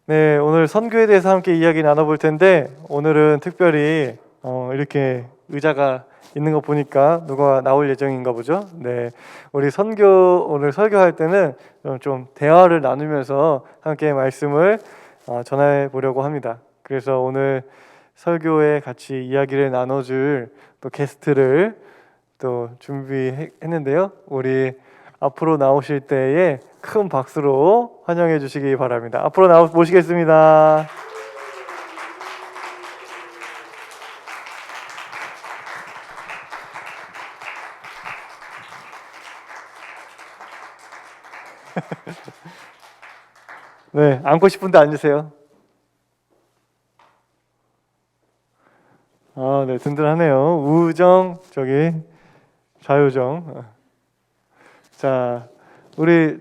네, 오늘 선교에 대해서 함께 이야기 나눠볼 텐데 오늘은 특별히 이렇게 의자가 있는 거 보니까 누가 나올 예정인가 보죠. 네, 우리 오늘 설교할 때는 좀 대화를 나누면서 함께 말씀을 전해 보려고 합니다. 그래서 오늘 설교에 같이 이야기를 나눠줄 또 게스트를 또 준비했는데요. 우리 앞으로 나오실 때에 큰 박수로 환영해 주시기 바랍니다. 앞으로 모시겠습니다. 네, 앉고 싶은데 앉으세요. 네, 든든하네요. 우정, 좌우정. 자, 우리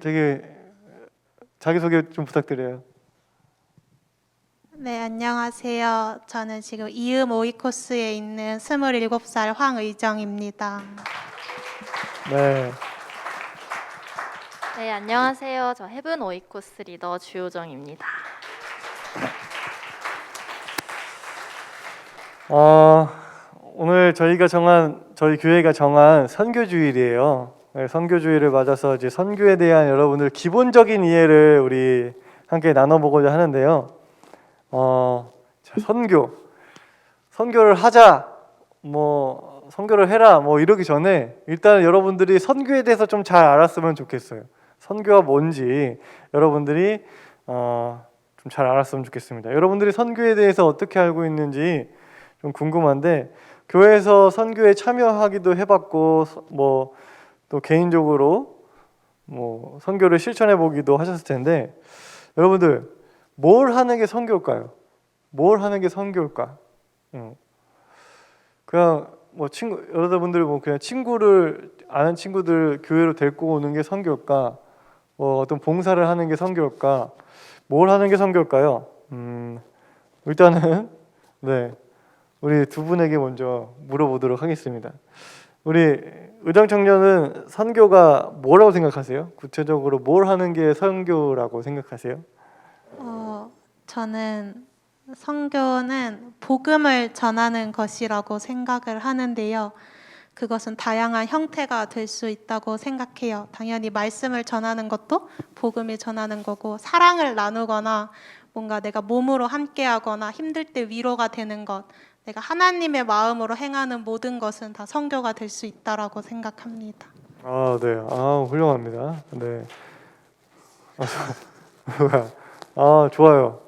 자기소개 좀 부탁드려요. 네, 안녕하세요. 저는 지금 이음 오이코스에 있는 27살 황의정입니다. 네, 네, 안녕하세요. 저 헤븐 오이코스 리더 주효정입니다. 오늘 저희 교회가 정한 선교주일이에요. 네, 선교주일을 맞아서 이제 선교에 대한 여러분들 기본적인 이해를 우리 함께 나눠보고자 하는데요. 자, 선교를 하자, 선교를 해라, 이러기 전에 일단 여러분들이 선교에 대해서 좀 잘 알았으면 좋겠어요. 선교가 뭔지 여러분들이 좀 잘 알았으면 좋겠습니다. 여러분들이 선교에 대해서 어떻게 알고 있는지 좀 궁금한데 교회에서 선교에 참여하기도 해봤고 또 개인적으로 선교를 실천해 보기도 하셨을 텐데 여러분들 뭘 하는 게 선교일까요? 뭘 하는 게 선교일까? 그냥 여러분들 그냥 아는 친구들 교회로 데리고 오는 게 선교일까? 어떤 봉사를 하는 게 선교일까? 뭘 하는 게 선교일까요? 일단은 네, 우리 두 분에게 먼저 물어보도록 하겠습니다. 우리 의정 청년은 선교가 뭐라고 생각하세요? 구체적으로 뭘 하는 게 선교라고 생각하세요? 저는 선교는 복음을 전하는 것이라고 생각을 하는데요. 그것은 다양한 형태가 될 수 있다고 생각해요. 당연히 말씀을 전하는 것도 복음을 전하는 거고, 사랑을 나누거나 뭔가 내가 몸으로 함께하거나 힘들 때 위로가 되는 것, 내가 하나님의 마음으로 행하는 모든 것은 다 선교가 될 수 있다라고 생각합니다. 네, 훌륭합니다. 네, 좋아요.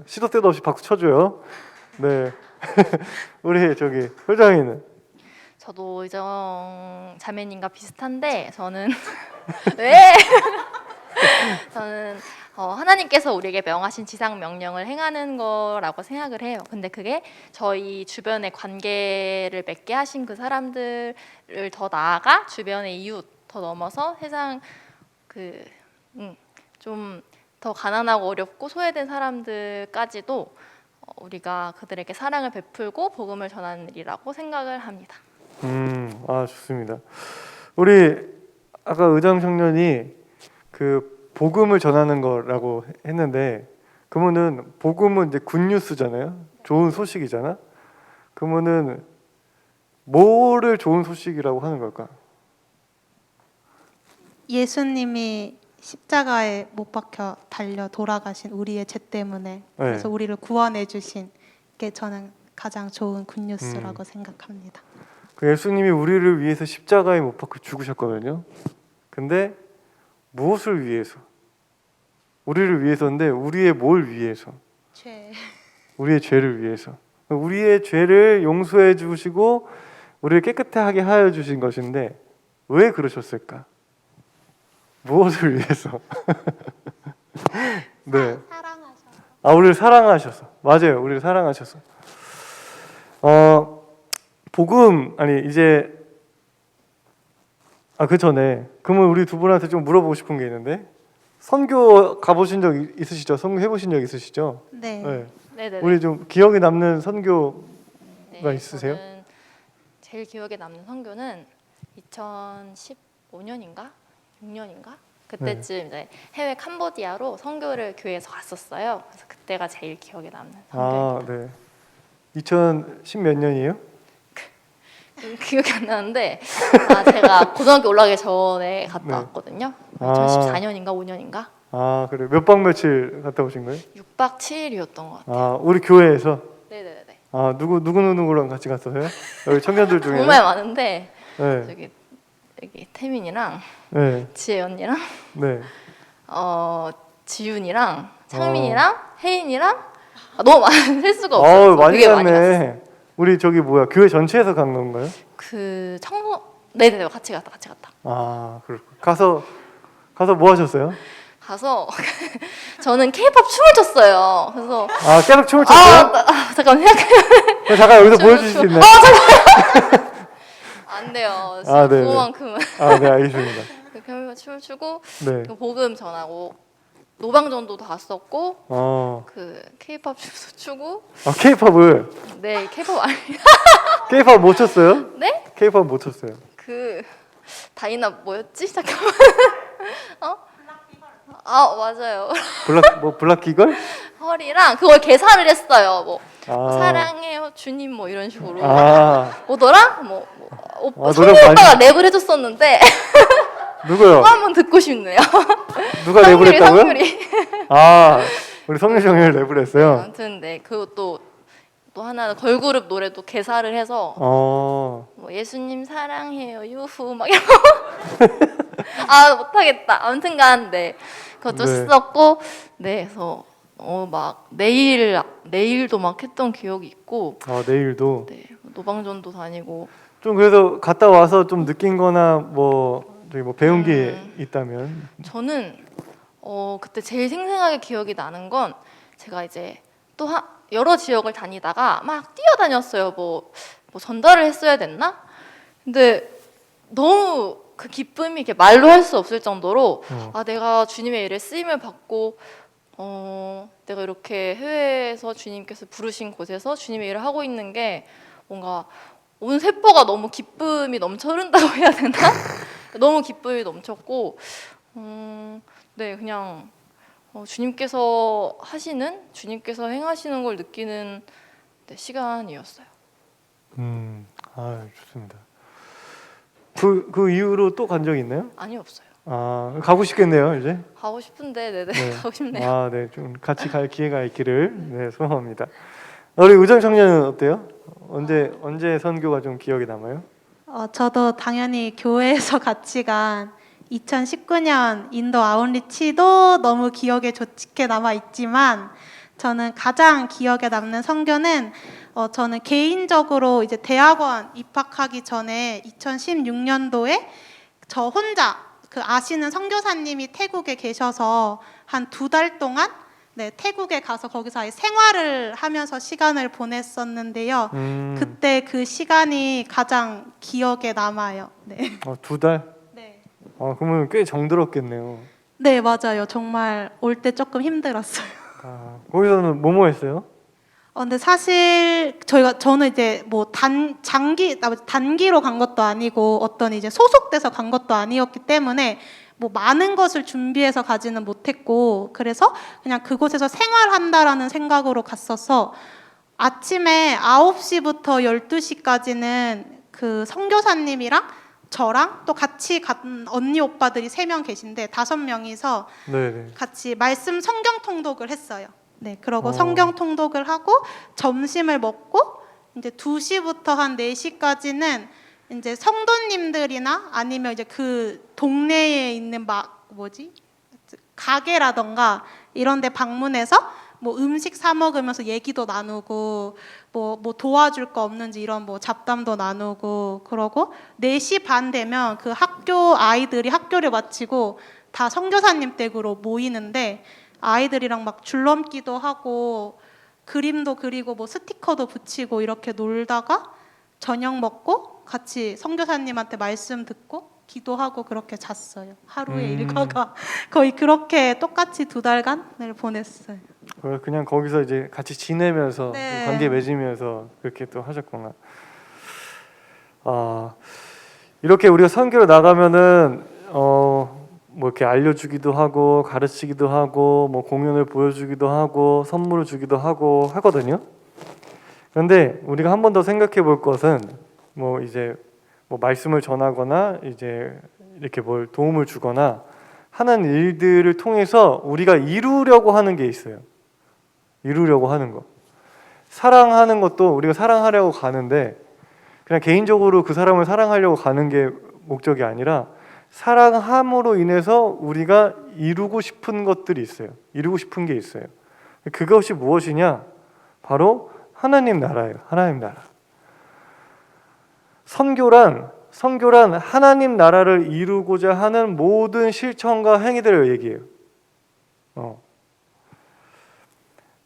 시도 때도 없이 박수 쳐줘요. 네, 우리 회장이는 저도 의정 자매님과 비슷한데 저는 왜? 저는 하나님께서 우리에게 명하신 지상 명령을 행하는 거라고 생각을 해요. 근데 그게 저희 주변의 관계를 맺게 하신 그 사람들을 더 나아가 주변의 이웃 더 넘어서 세상 좀 더 가난하고 어렵고 소외된 사람들까지도 우리가 그들에게 사랑을 베풀고 복음을 전하는 일이라고 생각을 합니다. 좋습니다. 우리 아까 의정 청년이 그 복음을 전하는 거라고 했는데 그러면은 복음은 이제 굿뉴스잖아요. 좋은 소식이잖아. 그러면은 뭐를 좋은 소식이라고 하는 걸까? 예수님이 십자가에 못 박혀 달려 돌아가신 우리의 죄 때문에 그래서 우리를 구원해 주신 게 저는 가장 좋은 굿뉴스라고 생각합니다. 그 예수님이 우리를 위해서 십자가에 못 박혀 죽으셨거든요. 근데 무엇을 위해서? 우리를 위해서인데 우리의 뭘 위해서? 우리의 죄를 위해서. 우리의 죄를 용서해 주시고 우리를 깨끗하게 하여 주신 것인데 왜 그러셨을까? 무엇을 위해서? 네. 사랑하셔서. 우리를 사랑하셔서. 맞아요. 우리를 사랑하셔서. 그 전에 그러면 우리 두 분한테 좀 물어보고 싶은 게 있는데 선교 가보신 적 있으시죠? 선교 해보신 적 있으시죠? 네. 네네네. 우리 좀 기억에 남는 선교가 있으세요? 저는 제일 기억에 남는 선교는 2015년인가 6년인가 그때쯤 이제 해외 캄보디아로 선교를 교회에서 갔었어요. 그래서 그때가 제일 기억에 남는 아, 선교입니다. 네. 2010 몇 년이에요? 기억이 안 나는데 제가 고등학교 올라가기 전에 갔다 네. 왔거든요. 아. 2014년인가 5년인가? 아, 그래. 몇 박 며칠 갔다 오신 거예요? 6박 7일이었던 것 같아요. 아, 우리 교회에서. 네네네. 아, 누구랑 같이 갔어요? 여기 청년들 중에. 정말 많은데 네. 여기 태민이랑 네. 지혜 언니랑 네. 지윤이랑 창민이랑 혜인이랑 너무 많은 셀 수가 없어요. 어우, 많이 되게 많이 갔어요. 갔네. 우리 저기 뭐야? 교회 전체에서 간 건가요? 그 네네네 같이 갔다. 아, 그렇고. 가서 뭐 하셨어요? 가서 저는 케이팝 춤을 췄어요. 그래서 아, 계속 춤을 췄어요? 잠깐 생각해. 잠깐 여기서 춤을 보여주실 수 있나요? 안 돼요. 아, 네, 그거만큼은 아, 네, 알겠습니다. 그렇게 춤을 추고 네. 복음 전하고 노방전도도 갔었고 그 케이팝 춤도 추고 아, 케이팝을 네 케이팝 아니 케이팝 못 췄어요? 네? 케이팝 못 췄어요. 그 다이나 뭐였지? 잠깐만. 맞아요. 블락 기걸? 허리랑 그걸 계산을 했어요. 뭐 아. 사랑해요 주님 뭐 이런 식으로. 아, 뭐더라? 오빠 노래 성민 많이- 오빠가 랩을 해줬었는데 누구요? 한번 듣고 싶네요. 누가 랩을 했다고요? 성률이. 아, 우리 성윤 형이 랩을 했어요. 아무튼 네 그것도 또 하나 걸그룹 노래도 개사를 해서 뭐 예수님 사랑해요 유후 막 이런 못하겠다. 아무튼간 네 그것도 네. 썼고 네 그래서 막 내일도 막 했던 기억이 있고 아, 내일도 네 노방전도 다니고 좀 그래서 갔다 와서 좀 느낀거나 저기 배운 게 있다면. 저는 그때 제일 생생하게 기억이 나는 건 제가 이제 또 여러 지역을 다니다가 막 뛰어다녔어요. 뭐 전달을 했어야 됐나? 근데 너무 그 기쁨이 이렇게 말로 할 수 없을 정도로 내가 주님의 일에 쓰임을 받고 내가 이렇게 해외에서 주님께서 부르신 곳에서 주님의 일을 하고 있는 게 뭔가 온 세포가 너무 기쁨이 넘쳐 흐른다고 해야 되나? 너무 기쁨이 넘쳤고 네 그냥 주님께서 행하시는 걸 느끼는 시간이었어요. 아, 좋습니다. 그 이후로 또 간 적 있나요? 아니 없어요. 아, 가고 싶겠네요, 이제. 가고 싶은데 네네 네. 가고 싶네요. 아, 네, 좀 같이 갈 기회가 있기를 네, 소망합니다. 우리 의정 청년은 어때요? 언제 선교가 좀 기억에 남아요? 저도 당연히 교회에서 같이 간 2019년 인도 아웃리치도 너무 기억에 좋게 남아 있지만 저는 가장 기억에 남는 선교는 저는 개인적으로 이제 대학원 입학하기 전에 2016년도에 저 혼자 그 아시는 선교사님이 태국에 계셔서 한 2달 동안 네, 태국에 가서 거기서 아예 생활을 하면서 시간을 보냈었는데요. 그때 그 시간이 가장 기억에 남아요. 네. 2달? 네. 그러면 꽤 정들었겠네요. 네, 맞아요. 정말 올 때 조금 힘들었어요. 아, 거기서는 뭐 했어요? 근데 사실 저는 이제 뭐 단기로 간 것도 아니고 어떤 이제 소속돼서 간 것도 아니었기 때문에 뭐 많은 것을 준비해서 가지는 못했고 그래서 그냥 그곳에서 생활한다라는 생각으로 갔어서 아침에 9시부터 12시까지는 그 선교사님이랑 저랑 또 같이 간 언니 오빠들이 3명 계신데 5명이서 네네. 같이 말씀 성경 통독을 했어요. 네, 그러고 성경 통독을 하고 점심을 먹고 이제 2시부터 한 4시까지는 이제 성도님들이나 아니면 이제 그 동네에 있는 가게라던가 이런 데 방문해서 뭐 음식 사 먹으면서 얘기도 나누고 뭐 도와줄 거 없는지 이런 뭐 잡담도 나누고 그러고 4시 반 되면 그 학교 아이들이 학교를 마치고 다 선교사님 댁으로 모이는데 아이들이랑 막 줄넘기도 하고 그림도 그리고 뭐 스티커도 붙이고 이렇게 놀다가 저녁 먹고 같이 선교사님한테 말씀 듣고 기도하고 그렇게 잤어요. 하루의 일과가 거의 그렇게 똑같이 2달간을 보냈어요. 그냥 거기서 이제 같이 지내면서 네. 관계 맺으면서 그렇게 또 하셨구나. 이렇게 우리가 선교를 나가면은 뭐 이렇게 알려주기도 하고 가르치기도 하고 뭐 공연을 보여주기도 하고 선물을 주기도 하고 하거든요. 그런데 우리가 한 번 더 생각해 볼 것은 뭐 이제 뭐 말씀을 전하거나 이제 이렇게 뭘 도움을 주거나 하는 일들을 통해서 우리가 이루려고 하는 게 있어요. 이루려고 하는 거. 사랑하는 것도 우리가 사랑하려고 가는데 그냥 개인적으로 그 사람을 사랑하려고 가는 게 목적이 아니라 사랑함으로 인해서 우리가 이루고 싶은 것들이 있어요. 이루고 싶은 게 있어요. 그것이 무엇이냐? 바로 하나님 나라예요. 하나님 나라. 선교란 하나님 나라를 이루고자 하는 모든 실천과 행위들을 얘기해요.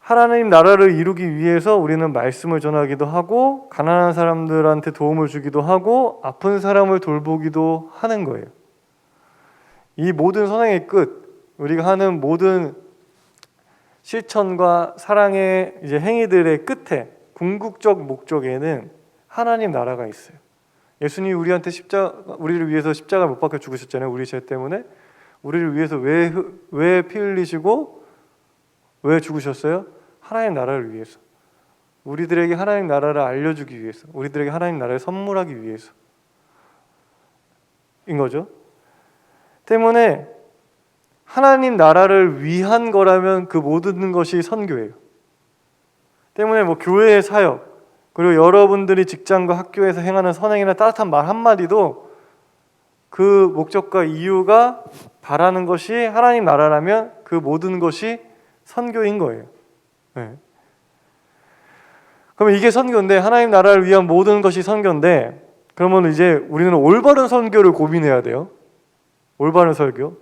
하나님 나라를 이루기 위해서 우리는 말씀을 전하기도 하고 가난한 사람들한테 도움을 주기도 하고 아픈 사람을 돌보기도 하는 거예요. 이 모든 선행의 끝, 우리가 하는 모든 실천과 사랑의 이제 행위들의 끝에 궁극적 목적에는 하나님 나라가 있어요. 예수님이 우리를 위해서 십자가를 못 박혀 죽으셨잖아요. 우리 죄 때문에. 우리를 위해서 왜 피 흘리시고 왜 죽으셨어요? 하나님 나라를 위해서. 우리들에게 하나님 나라를 알려주기 위해서. 우리들에게 하나님 나라를 선물하기 위해서. 인 거죠. 때문에 하나님 나라를 위한 거라면 그 모든 것이 선교예요. 때문에 뭐 교회의 사역 그리고 여러분들이 직장과 학교에서 행하는 선행이나 따뜻한 말 한마디도 그 목적과 이유가 바라는 것이 하나님 나라라면 그 모든 것이 선교인 거예요. 네. 그러면 이게 선교인데 하나님 나라를 위한 모든 것이 선교인데 그러면 이제 우리는 올바른 선교를 고민해야 돼요. 올바른 설교.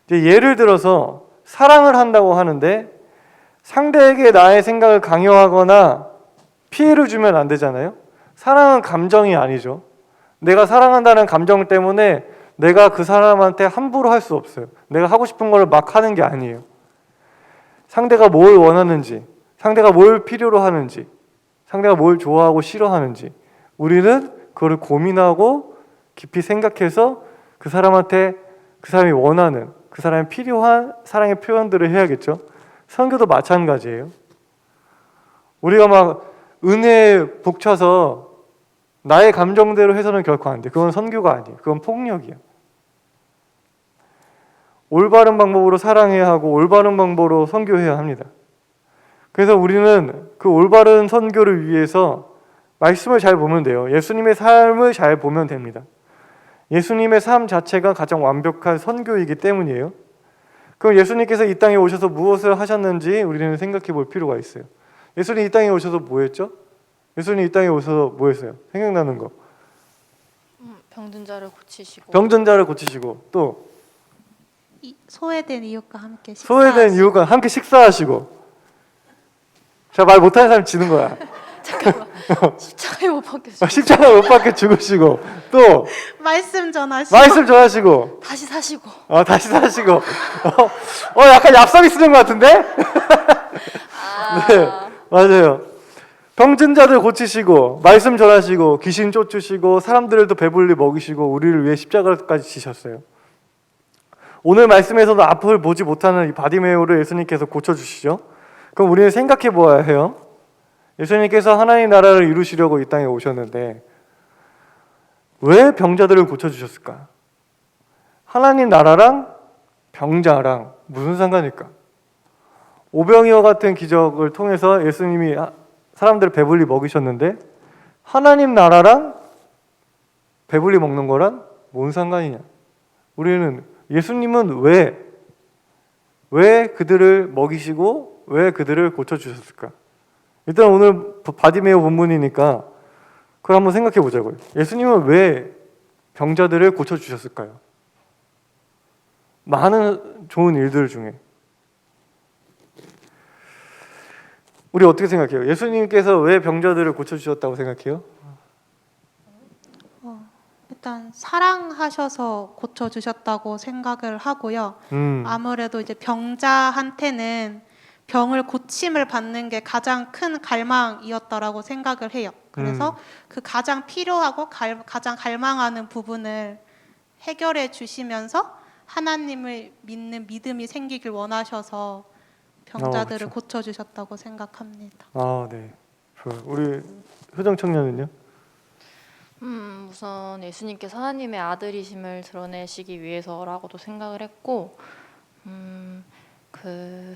이제 예를 들어서 사랑을 한다고 하는데 상대에게 나의 생각을 강요하거나 피해를 주면 안 되잖아요. 사랑은 감정이 아니죠. 내가 사랑한다는 감정 때문에 내가 그 사람한테 함부로 할 수 없어요. 내가 하고 싶은 걸 막 하는 게 아니에요. 상대가 뭘 원하는지, 상대가 뭘 필요로 하는지, 상대가 뭘 좋아하고 싫어하는지 우리는 그거를 고민하고 깊이 생각해서 그 사람한테 그 사람이 원하는, 그 사람이 필요한 사랑의 표현들을 해야겠죠. 선교도 마찬가지예요. 우리가 막 은혜에 벅차서 나의 감정대로 해서는 결코 안 돼. 그건 선교가 아니에요. 그건 폭력이에요. 올바른 방법으로 사랑해야 하고 올바른 방법으로 선교해야 합니다. 그래서 우리는 그 올바른 선교를 위해서 말씀을 잘 보면 돼요. 예수님의 삶을 잘 보면 됩니다. 예수님의 삶 자체가 가장 완벽한 선교이기 때문이에요. 그럼 예수님께서 이 땅에 오셔서 무엇을 하셨는지 우리는 생각해 볼 필요가 있어요. 예수님 이 땅에 오셔서 뭐 했죠? 예수님 이 땅에 오셔서 뭐 했어요? 생각나는 거. 병든 자를 고치시고. 병든 자를 고치시고 또 소외된 이웃과 함께 소외된 이웃과 함께 식사하시고. 자, 말 못하는 사람 지는 거야. 잠깐만. 십자가에 못 박혀서. 십자가 못 박혀 죽으시고 또 말씀 전하시고 말씀 전하시고 다시 사시고. 다시 사시고 약간 얍삽이 쓰는 것 같은데? 네, 맞아요. 병든 자들 고치시고 말씀 전하시고 귀신 쫓으시고 사람들을 또 배불리 먹이시고 우리를 위해 십자가까지 지셨어요. 오늘 말씀에서도 앞을 보지 못하는 이 바디메오를 예수님께서 고쳐주시죠. 그럼 우리는 생각해 보아야 해요. 예수님께서 하나님 나라를 이루시려고 이 땅에 오셨는데 왜 병자들을 고쳐주셨을까? 하나님 나라랑 병자랑 무슨 상관일까? 오병이어 같은 기적을 통해서 예수님이 사람들을 배불리 먹이셨는데 하나님 나라랑 배불리 먹는 거랑 뭔 상관이냐? 우리는 예수님은 왜 그들을 먹이시고 왜 그들을 고쳐주셨을까? 일단 오늘 바디메오 본문이니까 그걸 한번 생각해 보자고요. 예수님은 왜 병자들을 고쳐주셨을까요? 많은 좋은 일들 중에 우리 어떻게 생각해요? 예수님께서 왜 병자들을 고쳐주셨다고 생각해요? 일단 사랑하셔서 고쳐주셨다고 생각을 하고요. 아무래도 이제 병자한테는 병을 고침을 받는 게 가장 큰 갈망이었다라고 생각을 해요. 그래서 그 가장 필요하고 가장 갈망하는 부분을 해결해 주시면서 하나님을 믿는 믿음이 생기길 원하셔서 병자들을 그쵸. 고쳐주셨다고 생각합니다. 아, 네. 우리 효정 청년은요? 우선 예수님께서 하나님의 아들이심을 드러내시기 위해서라고도 생각을 했고, 그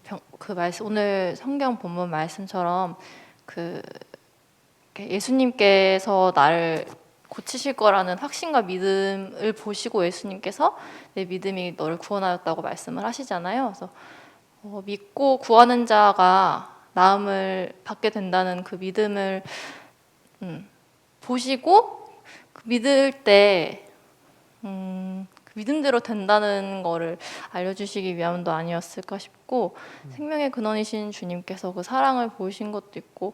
말씀 오늘 성경 본문 말씀처럼 그 예수님께서 나를 고치실 거라는 확신과 믿음을 보시고 예수님께서 내 믿음이 너를 구원하였다고 말씀을 하시잖아요. 그래서 믿고 구하는 자가 나음을 받게 된다는 그 믿음을 보시고 그 믿을 때 그 믿음대로 된다는 거를 알려주시기 위함도 아니었을까 싶고 생명의 근원이신 주님께서 그 사랑을 보이신 것도 있고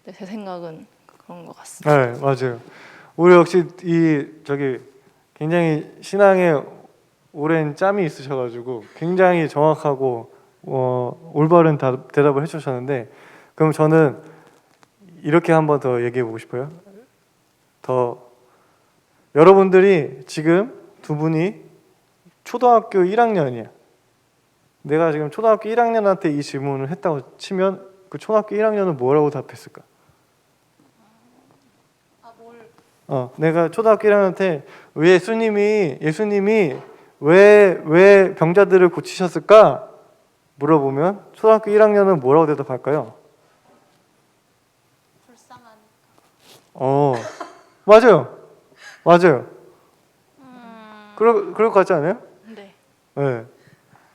네, 제 생각은 그런 것 같습니다. 네, 맞아요. 우리 역시 굉장히 신앙에 오랜 짬이 있으셔가지고 굉장히 정확하고 올바른 대답을 해주셨는데, 그럼 저는 이렇게 한번 더 얘기해 보고 싶어요. 여러분들이 지금 두 분이 초등학교 1학년이야. 내가 지금 초등학교 1학년한테 이 질문을 했다고 치면 그 초등학교 1학년은 뭐라고 답했을까? 내가 초등학교 1학년한테 예수님이 왜 병자들을 고치셨을까? 물어보면 초등학교 1학년은 뭐라고 대답할까요? 불쌍하니까. 맞아요. 그럴 것 같지 않아요? 네. 네,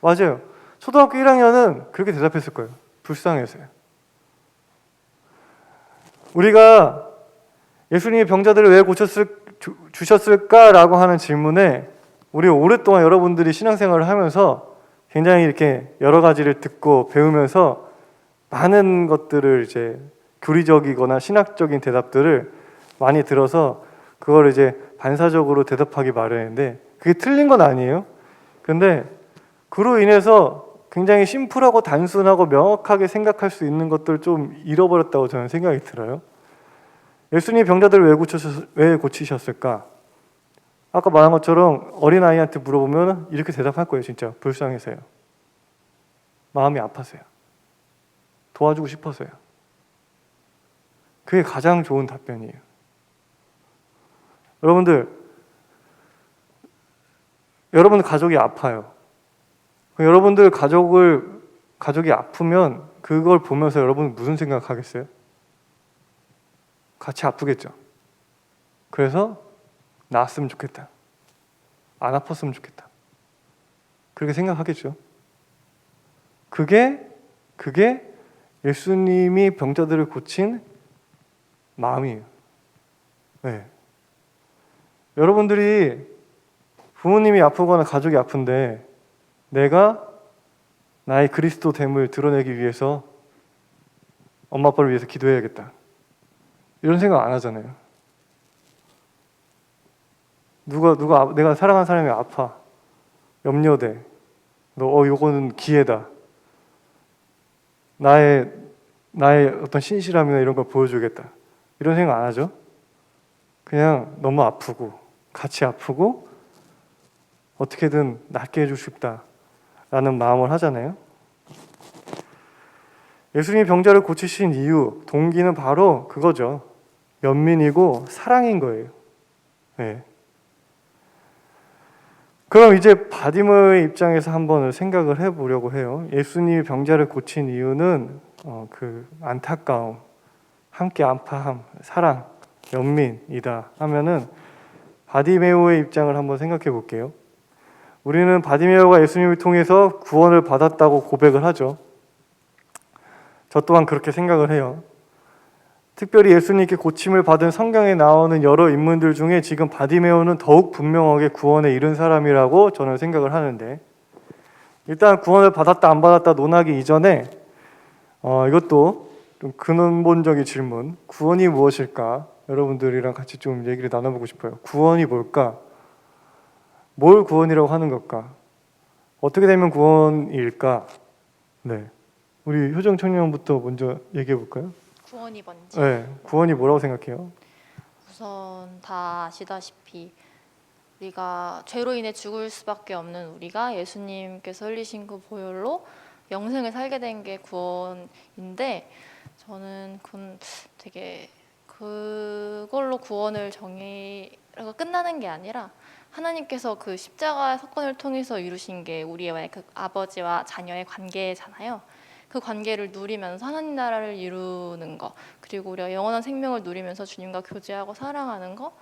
맞아요. 초등학교 1학년은 그렇게 대답했을 거예요. 불쌍해서요. 우리가 예수님이 병자들을 왜 주셨을까라고 하는 질문에 우리 오랫동안 여러분들이 신앙생활을 하면서 굉장히 이렇게 여러 가지를 듣고 배우면서 많은 것들을 이제 교리적이거나 신학적인 대답들을 많이 들어서 그걸 이제 반사적으로 대답하기 마련인데 그게 틀린 건 아니에요. 근데 그로 인해서 굉장히 심플하고 단순하고 명확하게 생각할 수 있는 것들을 좀 잃어버렸다고 저는 생각이 들어요. 예수님이 병자들을 왜 고치셨을까? 아까 말한 것처럼 어린아이한테 물어보면 이렇게 대답할 거예요. 진짜 불쌍해서요. 마음이 아파서요. 도와주고 싶어서요. 그게 가장 좋은 답변이에요. 여러분 가족이 아파요. 여러분들 가족이 아프면 그걸 보면서 여러분은 무슨 생각하겠어요? 같이 아프겠죠. 그래서 나았으면 좋겠다. 안 아팠으면 좋겠다. 그렇게 생각하겠죠. 그게 예수님이 병자들을 고친 마음이에요. 네. 여러분들이 부모님이 아프거나 가족이 아픈데 내가 나의 그리스도됨을 드러내기 위해서 엄마 아빠를 위해서 기도해야겠다. 이런 생각 안 하잖아요. 내가 사랑하는 사람이 아파. 염려돼. 요거는 기회다. 나의 어떤 신실함이나 이런 걸 보여주겠다. 이런 생각 안 하죠? 그냥 너무 아프고 같이 아프고 어떻게든 낫게 해주고 싶다라는 마음을 하잖아요. 예수님이 병자를 고치신 이유, 동기는 바로 그거죠. 연민이고 사랑인 거예요. 네. 그럼 이제 바디머의 입장에서 한번 생각을 해보려고 해요. 예수님이 병자를 고친 이유는 그 안타까움, 함께 안파함, 사랑, 연민이다 하면은 바디메오의 입장을 한번 생각해 볼게요. 우리는 바디메오가 예수님을 통해서 구원을 받았다고 고백을 하죠. 저 또한 그렇게 생각을 해요. 특별히 예수님께 고침을 받은 성경에 나오는 여러 인물들 중에 지금 바디메오는 더욱 분명하게 구원에 이른 사람이라고 저는 생각을 하는데, 일단 구원을 받았다 안 받았다 논하기 이전에 이것도 좀 근본적인 질문, 구원이 무엇일까? 여러분들이랑 같이 좀 얘기를 나눠보고 싶어요. 구원이 뭘까? 뭘 구원이라고 하는 걸까? 어떻게 되면 구원일까? 네, 우리 효정 청년부터 먼저 얘기해 볼까요? 구원이 뭔지. 네, 구원이 뭐라고 생각해요? 우선 다 아시다시피 우리가 죄로 인해 죽을 수밖에 없는 우리가 예수님께서 흘리신 그 보혈로 영생을 살게 된 게 구원인데 저는 그건 되게 그걸로 구원을 정의가 끝나는 게 아니라 하나님께서 그 십자가 사건을 통해서 이루신 게 우리의 그 아버지와 자녀의 관계잖아요. 그 관계를 누리면서 하나님 나라를 이루는 거, 그리고 우리가 영원한 생명을 누리면서 주님과 교제하고 사랑하는 거.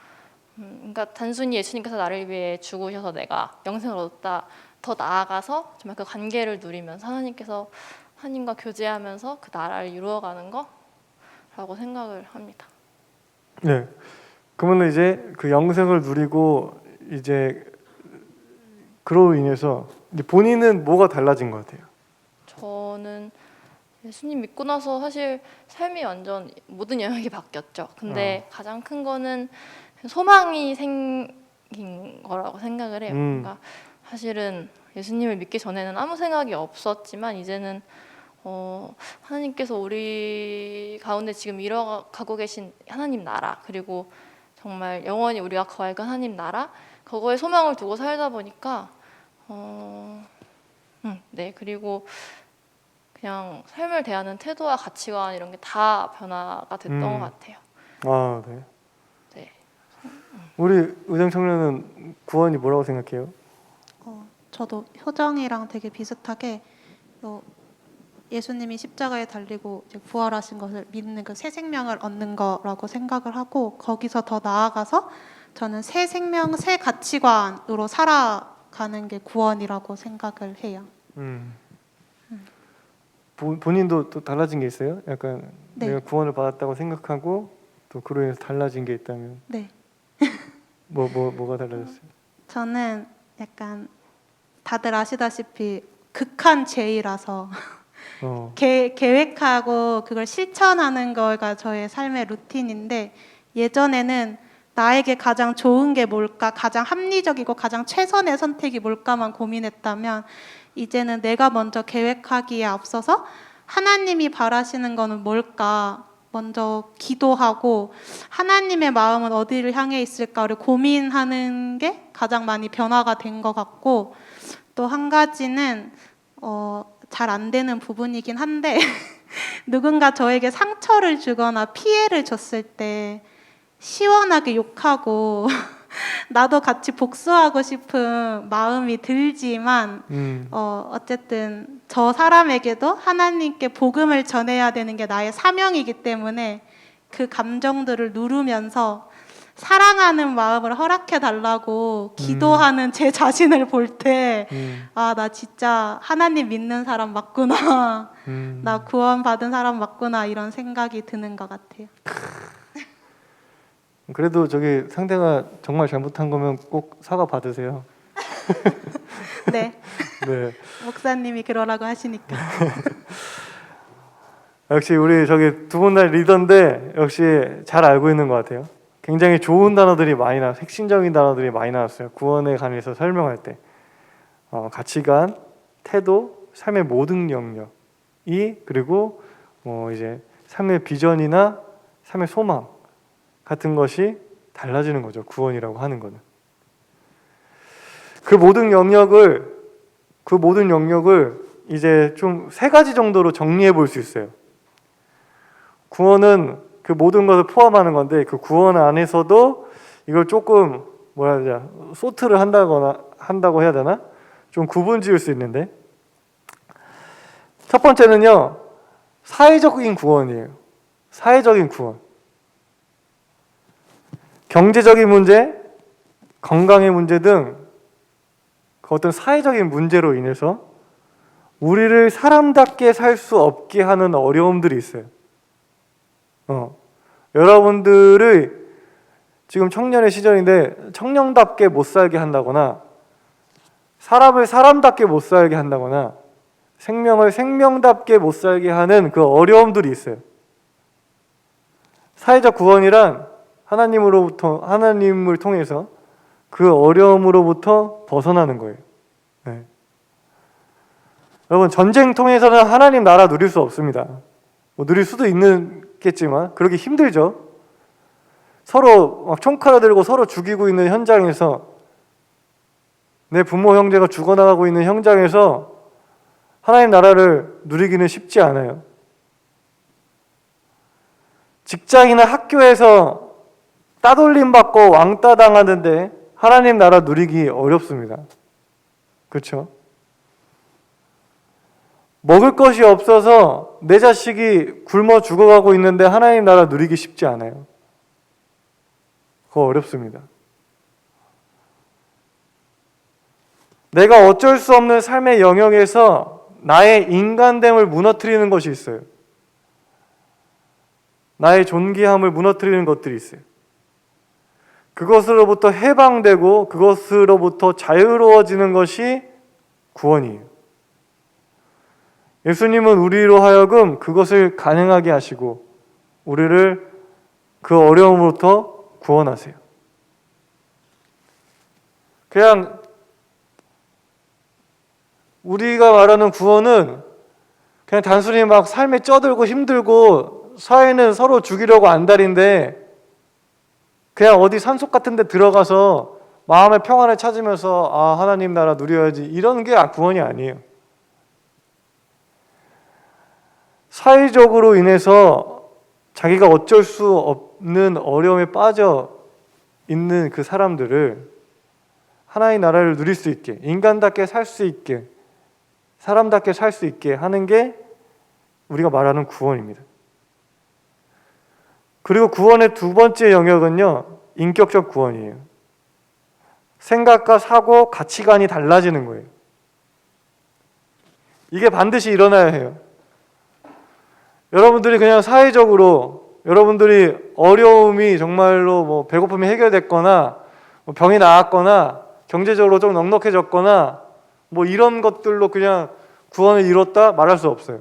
그러니까 단순히 예수님께서 나를 위해 죽으셔서 내가 영생을 얻었다, 더 나아가서 정말 그 관계를 누리면서 하나님과 교제하면서 그 나라를 이루어가는 거라고 생각을 합니다. 네. 그러면 이제 그 영생을 누리고 이제 그로 인해서 이제 본인은 뭐가 달라진 것 같아요? 저는 예수님 믿고 나서 사실 삶이 완전 모든 영역이 바뀌었죠. 근데 가장 큰 거는 소망이 생긴 거라고 생각을 해요. 그러니까 사실은 예수님을 믿기 전에는 아무 생각이 없었지만 이제는 하나님께서 우리 가운데 지금 이뤄가고 계신 하나님 나라, 그리고 정말 영원히 우리가 거할 그 하나님 나라, 그거에 소망을 두고 살다 보니까 네, 그리고 그냥 삶을 대하는 태도와 가치관 이런 게 다 변화가 됐던 것 같아요. 아, 네. 네. 우리 의정 청년은 구원이 뭐라고 생각해요? 저도 효정이랑 되게 비슷하게 예수님이 십자가에 달리고 이제 부활하신 것을 믿는 그 새 생명을 얻는 거라고 생각을 하고, 거기서 더 나아가서 저는 새 생명, 새 가치관으로 살아가는 게 구원이라고 생각을 해요. 본인도 또 달라진 게 있어요? 약간 네. 내가 구원을 받았다고 생각하고 또 그로 인해서 달라진 게 있다면 네. 뭐가 달라졌어요? 저는 약간 다들 아시다시피 극한 죄이라서 계획하고 그걸 실천하는 거가 저의 삶의 루틴인데, 예전에는 나에게 가장 좋은 게 뭘까, 가장 합리적이고 가장 최선의 선택이 뭘까만 고민했다면, 이제는 내가 먼저 계획하기에 앞서서 하나님이 바라시는 거는 뭘까 먼저 기도하고 하나님의 마음은 어디를 향해 있을까를 고민하는 게 가장 많이 변화가 된 것 같고, 또 한 가지는 잘 안 되는 부분이긴 한데 누군가 저에게 상처를 주거나 피해를 줬을 때 시원하게 욕하고 나도 같이 복수하고 싶은 마음이 들지만 어쨌든 저 사람에게도 하나님께 복음을 전해야 되는 게 나의 사명이기 때문에 그 감정들을 누르면서 사랑하는 마음을 허락해 달라고 기도하는 제 자신을 볼 때 아, 나 진짜 하나님 믿는 사람 맞구나, 나 구원 받은 사람 맞구나, 이런 생각이 드는 것 같아요. 그래도 저기 상대가 정말 잘못한 거면 꼭 사과 받으세요. 네. 네. 목사님이 그러라고 하시니까. 역시 우리 저기 두 분 다 리더인데 역시 잘 알고 있는 것 같아요. 굉장히 좋은 단어들이 많이 핵심적인 단어들이 많이 나왔어요. 구원에 관해서 설명할 때 가치관, 태도, 삶의 모든 영역이, 그리고 이제 삶의 비전이나 삶의 소망 같은 것이 달라지는 거죠. 구원이라고 하는 거는. 그 모든 영역을 이제 좀 세 가지 정도로 정리해 볼 수 있어요. 구원은 그 모든 것을 포함하는 건데, 그 구원 안에서도 이걸 조금 뭐라 해야 되냐, 소트를 한다고 해야 되나? 좀 구분 지을 수 있는데, 첫 번째는요, 사회적인 구원이에요. 사회적인 구원. 경제적인 문제, 건강의 문제 등 그 어떤 사회적인 문제로 인해서 우리를 사람답게 살 수 없게 하는 어려움들이 있어요. 여러분들을 지금 청년의 시절인데 청년답게 못 살게 한다거나, 사람을 사람답게 못 살게 한다거나, 생명을 생명답게 못 살게 하는 그 어려움들이 있어요. 사회적 구원이란 하나님을 통해서 그 어려움으로부터 벗어나는 거예요. 네. 여러분, 전쟁 통해서는 하나님 나라 누릴 수 없습니다. 누릴 수도 있겠지만 그러기 힘들죠. 서로 막 총칼을 들고 서로 죽이고 있는 현장에서 내 부모 형제가 죽어나가고 있는 현장에서 하나님 나라를 누리기는 쉽지 않아요. 직장이나 학교에서 따돌림 받고 왕따 당하는데 하나님 나라 누리기 어렵습니다. 그렇죠? 먹을 것이 없어서 내 자식이 굶어 죽어가고 있는데 하나님 나라 누리기 쉽지 않아요. 그거 어렵습니다. 내가 어쩔 수 없는 삶의 영역에서 나의 인간됨을 무너뜨리는 것이 있어요. 나의 존귀함을 무너뜨리는 것들이 있어요. 그것으로부터 해방되고 그것으로부터 자유로워지는 것이 구원이에요. 예수님은 우리로 하여금 그것을 가능하게 하시고 우리를 그 어려움으로부터 구원하세요. 그냥 우리가 말하는 구원은 그냥 단순히 막 삶에 쩌들고 힘들고 사회는 서로 죽이려고 안달인데 그냥 어디 산속 같은 데 들어가서 마음의 평안을 찾으면서 아 하나님 나라 누려야지 이런 게 구원이 아니에요. 사회적으로 인해서 자기가 어쩔 수 없는 어려움에 빠져 있는 그 사람들을 하나님 나라를 누릴 수 있게, 인간답게 살 수 있게, 사람답게 살 수 있게 하는 게 우리가 말하는 구원입니다. 그리고 구원의 두 번째 영역은요, 인격적 구원이에요. 생각과 사고, 가치관이 달라지는 거예요. 이게 반드시 일어나야 해요. 여러분들이 그냥 사회적으로 여러분들이 어려움이 정말로 뭐 배고픔이 해결됐거나 뭐 병이 나았거나 경제적으로 좀 넉넉해졌거나 뭐 이런 것들로 그냥 구원을 이뤘다 말할 수 없어요.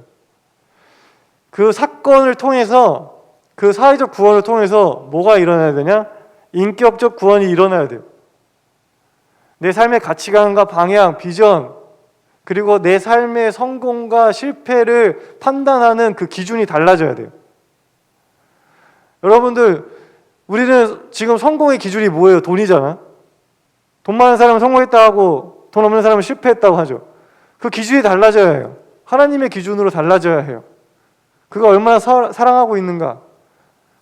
그 사건을 통해서 그 사회적 구원을 통해서 뭐가 일어나야 되냐? 인격적 구원이 일어나야 돼요. 내 삶의 가치관과 방향, 비전, 그리고 내 삶의 성공과 실패를 판단하는 그 기준이 달라져야 돼요. 여러분들, 우리는 지금 성공의 기준이 뭐예요? 돈이잖아. 돈 많은 사람은 성공했다 하고 돈 없는 사람은 실패했다고 하죠. 그 기준이 달라져야 해요. 하나님의 기준으로 달라져야 해요. 그가 얼마나 사랑하고 있는가,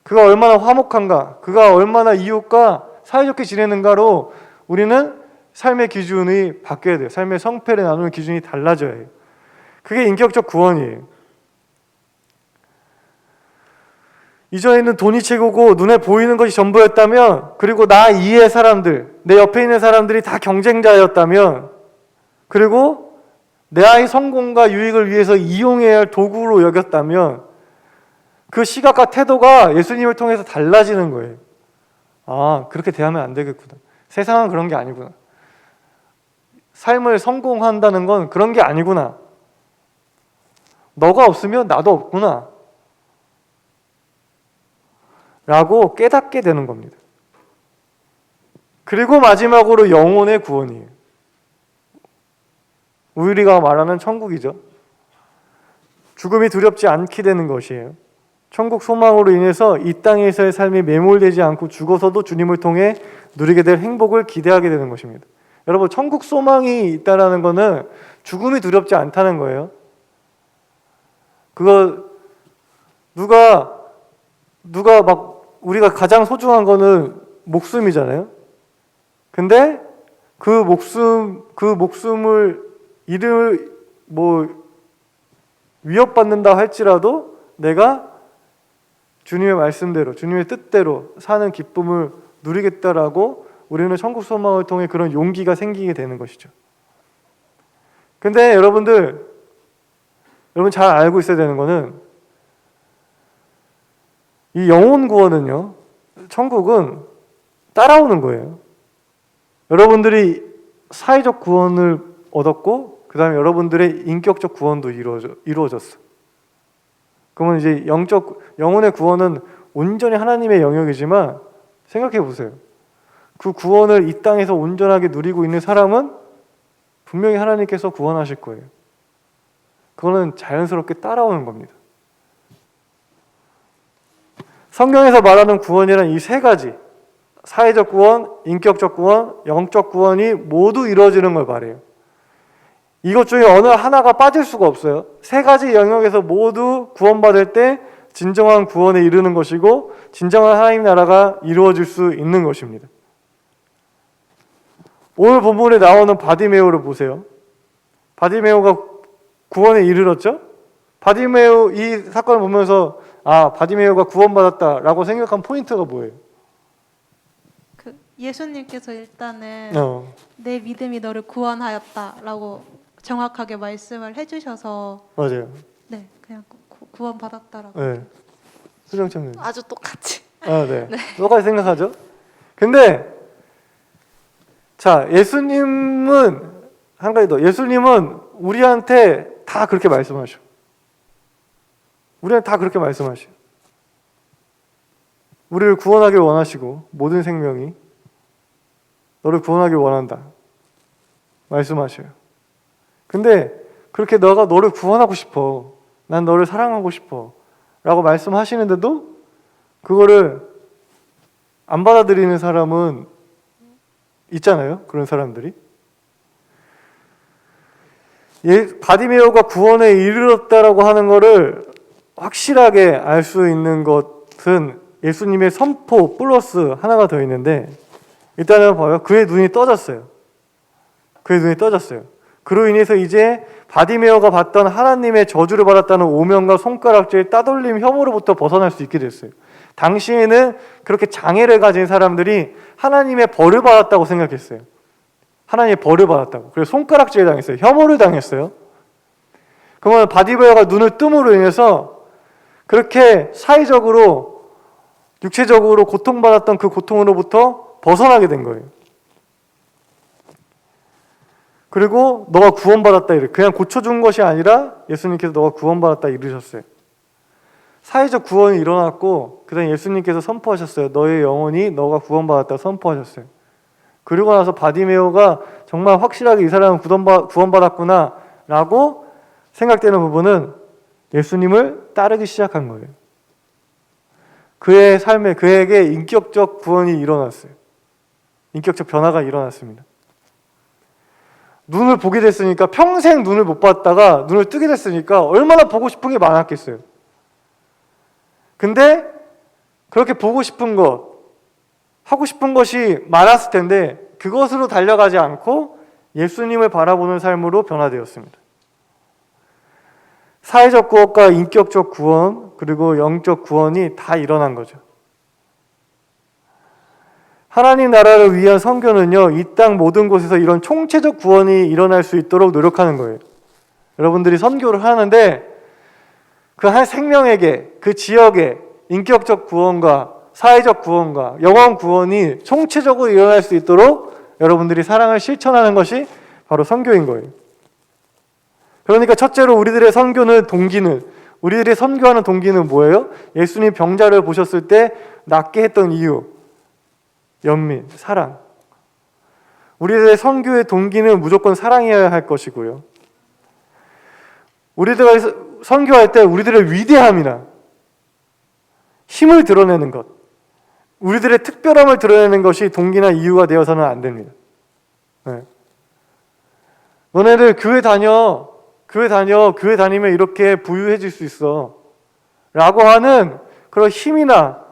그가 얼마나 화목한가, 그가 얼마나 이웃과 사이좋게 지내는가로 우리는 삶의 기준이 바뀌어야 돼요. 삶의 성패를 나누는 기준이 달라져야 해요. 그게 인격적 구원이에요. 이전에는 돈이 최고고 눈에 보이는 것이 전부였다면, 그리고 나 이외의 사람들, 내 옆에 있는 사람들이 다 경쟁자였다면, 그리고 나의 성공과 유익을 위해서 이용해야 할 도구로 여겼다면 그 시각과 태도가 예수님을 통해서 달라지는 거예요. 아, 그렇게 대하면 안 되겠구나. 세상은 그런 게 아니구나. 삶을 성공한다는 건 그런 게 아니구나. 너가 없으면 나도 없구나. 라고 깨닫게 되는 겁니다. 그리고 마지막으로 영혼의 구원이에요. 우리가 말하는 천국이죠. 죽음이 두렵지 않게 되는 것이에요. 천국 소망으로 인해서 이 땅에서의 삶이 매몰되지 않고 죽어서도 주님을 통해 누리게 될 행복을 기대하게 되는 것입니다. 여러분, 천국 소망이 있다는 것은 죽음이 두렵지 않다는 거예요. 그거 누가 막 우리가 가장 소중한 거는 목숨이잖아요. 근데 그 목숨을 위협받는다 할지라도 내가 주님의 말씀대로, 주님의 뜻대로 사는 기쁨을 누리겠다라고 우리는 천국 소망을 통해 그런 용기가 생기게 되는 것이죠. 근데 여러분 잘 알고 있어야 되는 거는 이 영혼 구원은요, 천국은 따라오는 거예요. 여러분들이 사회적 구원을 얻었고 그 다음에 여러분들의 인격적 구원도 이루어졌어. 그러면 이제 영혼의 구원은 온전히 하나님의 영역이지만 생각해 보세요. 그 구원을 이 땅에서 온전하게 누리고 있는 사람은 분명히 하나님께서 구원하실 거예요. 그거는 자연스럽게 따라오는 겁니다. 성경에서 말하는 구원이란 이 세 가지, 사회적 구원, 인격적 구원, 영적 구원이 모두 이루어지는 걸 바래요. 이것 중에 어느 하나가 빠질 수가 없어요. 세 가지 영역에서 모두 구원받을 때 진정한 구원에 이르는 것이고 진정한 하나님 나라가 이루어질 수 있는 것입니다. 오늘 본문에 나오는 바디메오를 보세요. 바디메오가 구원에 이르렀죠? 바디메오 이 사건을 보면서 바디메오가 구원받았다라고 생각한 포인트가 뭐예요? 그 예수님께서 일단은 어, 내 믿음이 너를 구원하였다라고 정확하게 말씀을 해주셔서 맞아요. 네, 그냥 구원받았다라고. 네. 수정청님. 아주 똑같이. 네. 똑같이 생각하죠? 근데 자, 예수님은 한 가지 더. 예수님은 우리한테 다 그렇게 말씀하셔. 우리한테 다 그렇게 말씀하셔. 우리를 구원하길 원하시고 모든 생명이 너를 구원하길 원한다. 말씀하셔요. 근데 그렇게 너가 너를 구원하고 싶어. 난 너를 사랑하고 싶어. 라고 말씀하시는데도 그거를 안 받아들이는 사람은 있잖아요. 그런 사람들이. 바디메오가 구원에 이르렀다라고 하는 거를 확실하게 알 수 있는 것은 예수님의 선포 플러스 하나가 더 있는데 일단은 봐요. 그의 눈이 떠졌어요. 그의 눈이 떠졌어요. 그로 인해서 이제 바디메오가 받던 하나님의 저주를 받았다는 오명과 손가락질, 따돌림, 혐오로부터 벗어날 수 있게 됐어요. 당시에는 그렇게 장애를 가진 사람들이 하나님의 벌을 받았다고 생각했어요. 하나님의 벌을 받았다고. 그래서 손가락질 당했어요. 혐오를 당했어요. 그러면 바디메오가 눈을 뜸으로 인해서 그렇게 사회적으로 육체적으로 고통받았던 그 고통으로부터 벗어나게 된 거예요. 그리고 너가 구원받았다 이래. 그냥 고쳐준 것이 아니라 예수님께서 너가 구원받았다 이르셨어요. 사회적 구원이 일어났고 그 다음에 예수님께서 선포하셨어요. 너의 영혼이 너가 구원받았다 선포하셨어요. 그리고 나서 바디메오가 정말 확실하게 이 사람은 구원받았구나 라고 생각되는 부분은 예수님을 따르기 시작한 거예요. 그의 삶에 그에게 인격적 구원이 일어났어요. 인격적 변화가 일어났습니다. 눈을 보게 됐으니까 평생 눈을 못 봤다가 눈을 뜨게 됐으니까 얼마나 보고 싶은 게 많았겠어요. 근데 그렇게 보고 싶은 것, 하고 싶은 것이 많았을 텐데 그것으로 달려가지 않고 예수님을 바라보는 삶으로 변화되었습니다. 사회적 구원과 인격적 구원 그리고 영적 구원이 다 일어난 거죠. 하나님 나라를 위한 선교는요, 이 땅 모든 곳에서 이런 총체적 구원이 일어날 수 있도록 노력하는 거예요. 여러분들이 선교를 하는데 그 한 생명에게, 그 지역에 인격적 구원과 사회적 구원과 영혼 구원이 총체적으로 일어날 수 있도록 여러분들이 사랑을 실천하는 것이 바로 선교인 거예요. 그러니까 첫째로 우리들의 선교하는 동기는 뭐예요? 예수님 병자를 보셨을 때 낫게 했던 이유. 연민, 사랑. 우리들의 선교의 동기는 무조건 사랑이어야 할 것이고요. 우리들가 선교할 때 우리들의 위대함이나 힘을 드러내는 것, 우리들의 특별함을 드러내는 것이 동기나 이유가 되어서는 안 됩니다. 네. 너네들 교회 다니면 이렇게 부유해질 수 있어 라고 하는 그런 힘이나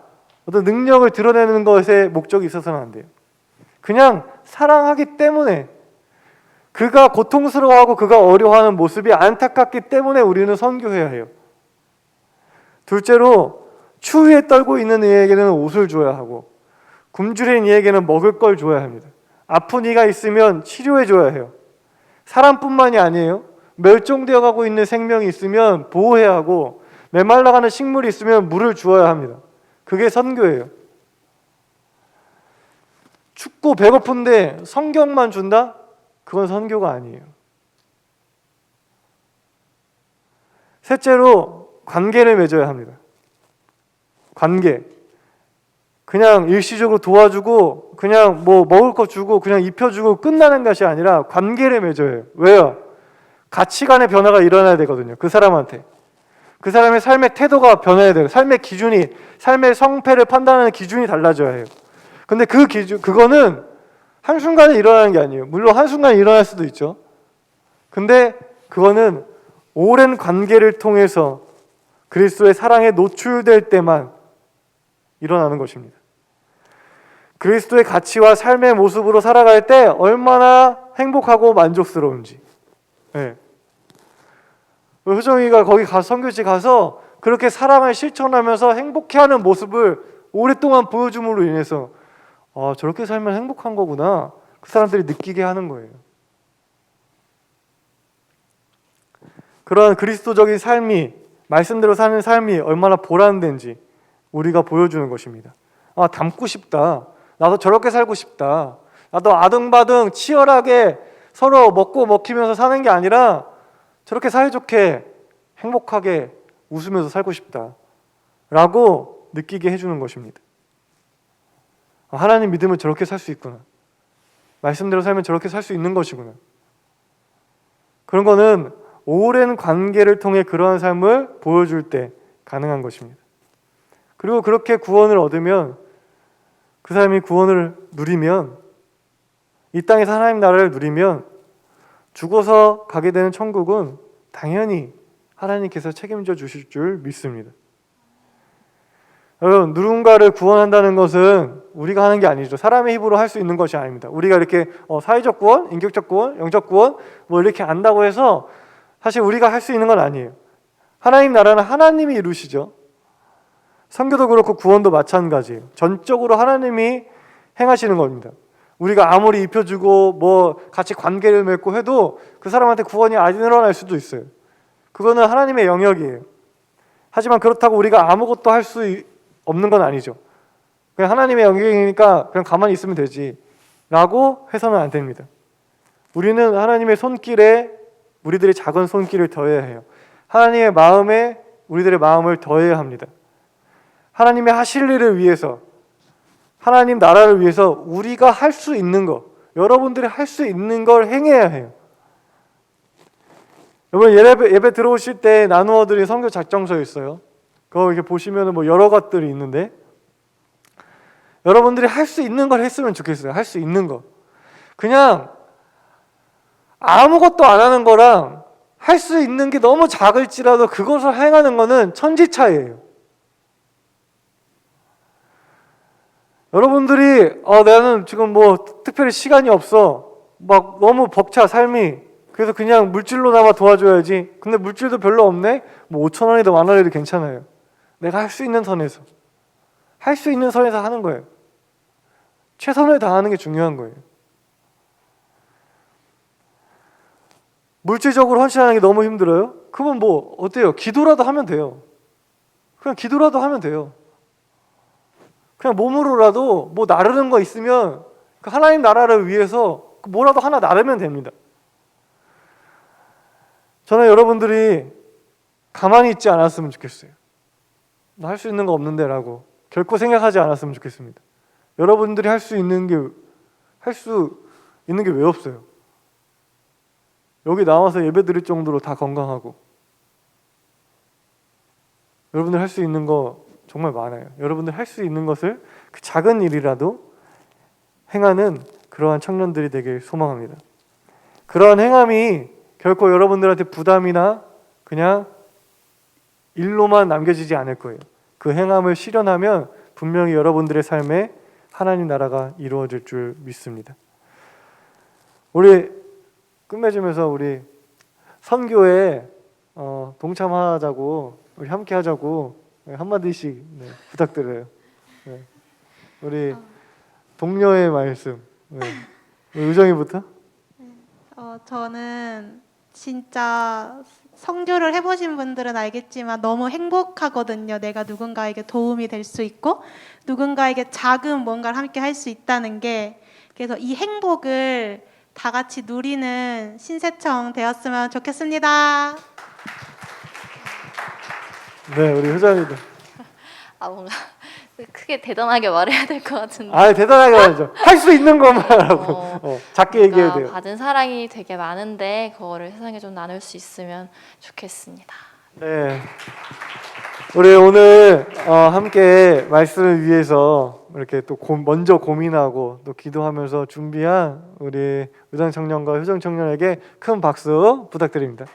어떤 능력을 드러내는 것에 목적이 있어서는 안 돼요. 그냥 사랑하기 때문에, 그가 고통스러워하고 그가 어려워하는 모습이 안타깝기 때문에 우리는 선교해야 해요. 둘째로 추위에 떨고 있는 이에게는 옷을 줘야 하고 굶주린 이에게는 먹을 걸 줘야 합니다. 아픈 이가 있으면 치료해 줘야 해요. 사람뿐만이 아니에요. 멸종되어 가고 있는 생명이 있으면 보호해야 하고 메말라가는 식물이 있으면 물을 주어야 합니다. 그게 선교예요. 춥고 배고픈데 성경만 준다? 그건 선교가 아니에요. 셋째로 관계를 맺어야 합니다. 관계. 그냥 일시적으로 도와주고 그냥 뭐 먹을 거 주고 그냥 입혀주고 끝나는 것이 아니라 관계를 맺어야 해요. 왜요? 가치관의 변화가 일어나야 되거든요. 그 사람한테. 그 사람의 삶의 태도가 변해야 돼요. 삶의 기준이, 삶의 성패를 판단하는 기준이 달라져야 해요. 근데 그 기준, 그거는 한순간에 일어나는 게 아니에요. 물론 한순간에 일어날 수도 있죠. 근데 그거는 오랜 관계를 통해서 그리스도의 사랑에 노출될 때만 일어나는 것입니다. 그리스도의 가치와 삶의 모습으로 살아갈 때 얼마나 행복하고 만족스러운지. 네. 효정이가 거기 가서 선교지 가서 그렇게 사랑을 실천하면서 행복해하는 모습을 오랫동안 보여줌으로 인해서 저렇게 살면 행복한 거구나. 그 사람들이 느끼게 하는 거예요. 그러한 그리스도적인 삶이, 말씀대로 사는 삶이 얼마나 보람된지 우리가 보여주는 것입니다. 닮고 싶다. 나도 저렇게 살고 싶다. 나도 아등바등 치열하게 서로 먹고 먹히면서 사는 게 아니라 저렇게 사이좋게 행복하게 웃으면서 살고 싶다 라고 느끼게 해주는 것입니다. 하나님 믿으면 저렇게 살 수 있구나. 말씀대로 살면 저렇게 살 수 있는 것이구나. 그런 거는 오랜 관계를 통해 그러한 삶을 보여줄 때 가능한 것입니다. 그리고 그렇게 구원을 얻으면, 그 사람이 구원을 누리면, 이 땅에서 하나님 나라를 누리면 죽어서 가게 되는 천국은 당연히 하나님께서 책임져 주실 줄 믿습니다. 여러분, 누군가를 구원한다는 것은 우리가 하는 게 아니죠. 사람의 힘으로 할 수 있는 것이 아닙니다. 우리가 이렇게 사회적 구원, 인격적 구원, 영적 구원 뭐 이렇게 안다고 해서 사실 우리가 할 수 있는 건 아니에요. 하나님 나라는 하나님이 이루시죠. 선교도 그렇고 구원도 마찬가지예요. 전적으로 하나님이 행하시는 겁니다. 우리가 아무리 입혀주고 뭐 같이 관계를 맺고 해도 그 사람한테 구원이 안 일어날 수도 있어요. 그거는 하나님의 영역이에요. 하지만 그렇다고 우리가 아무것도 할 수 없는 건 아니죠. 그냥 하나님의 영역이니까 그냥 가만히 있으면 되지 라고 해서는 안 됩니다. 우리는 하나님의 손길에 우리들의 작은 손길을 더해야 해요. 하나님의 마음에 우리들의 마음을 더해야 합니다. 하나님의 하실 일을 위해서, 하나님 나라를 위해서 우리가 할 수 있는 것, 여러분들이 할 수 있는 걸 행해야 해요. 여러분, 예배 들어오실 때 나누어 드린 선교 작정서에 있어요. 그거 이렇게 보시면 뭐 여러 것들이 있는데, 여러분들이 할 수 있는 걸 했으면 좋겠어요. 할 수 있는 거. 그냥 아무것도 안 하는 거랑 할 수 있는 게 너무 작을지라도 그것을 행하는 거는 천지 차이예요. 여러분들이 나는 지금 뭐 특별히 시간이 없어, 막 너무 벅차 삶이, 그래서 그냥 물질로나마 도와줘야지. 근데 물질도 별로 없네? 뭐 5,000원이든 10,000원이든 괜찮아요. 내가 할 수 있는 선에서, 할 수 있는 선에서 하는 거예요. 최선을 다하는 게 중요한 거예요. 물질적으로 헌신하는 게 너무 힘들어요? 그러면 뭐 어때요? 기도라도 하면 돼요. 그냥 기도라도 하면 돼요. 그냥 몸으로라도 뭐 나르는 거 있으면 그 하나님 나라를 위해서 뭐라도 하나 나르면 됩니다. 저는 여러분들이 가만히 있지 않았으면 좋겠어요. 나 할 수 있는 거 없는데 라고 결코 생각하지 않았으면 좋겠습니다. 여러분들이 할 수 있는 게 왜 없어요? 여기 나와서 예배 드릴 정도로 다 건강하고, 여러분들 할 수 있는 거 정말 많아요. 여러분들 할 수 있는 것을 그 작은 일이라도 행하는 그러한 청년들이 되길 소망합니다. 그러한 행함이 결코 여러분들한테 부담이나 그냥 일로만 남겨지지 않을 거예요. 그 행함을 실현하면 분명히 여러분들의 삶에 하나님 나라가 이루어질 줄 믿습니다. 우리 끝맺으면서 우리 선교에 동참하자고, 우리 함께 하자고 한마디씩 부탁드려요. 네. 우리 동료의 말씀. 네. 의정이부터? 저는 진짜 선교를 해보신 분들은 알겠지만 너무 행복하거든요. 내가 누군가에게 도움이 될 수 있고 누군가에게 작은 뭔가를 함께 할 수 있다는 게, 그래서 이 행복을 다 같이 누리는 신세청 되었으면 좋겠습니다. 네, 우리 효정이도. 뭔가 크게 대단하게 말해야 될 것 같은데. 대단하게 말하죠. 할 수 있는 것만 하라고. 작게 얘기해야 돼요. 받은 사랑이 되게 많은데 그거를 세상에 좀 나눌 수 있으면 좋겠습니다. 네. 우리 오늘 함께 말씀을 위해서 이렇게 또 먼저 고민하고 또 기도하면서 준비한 우리 의장 청년과 효정 청년에게 큰 박수 부탁드립니다.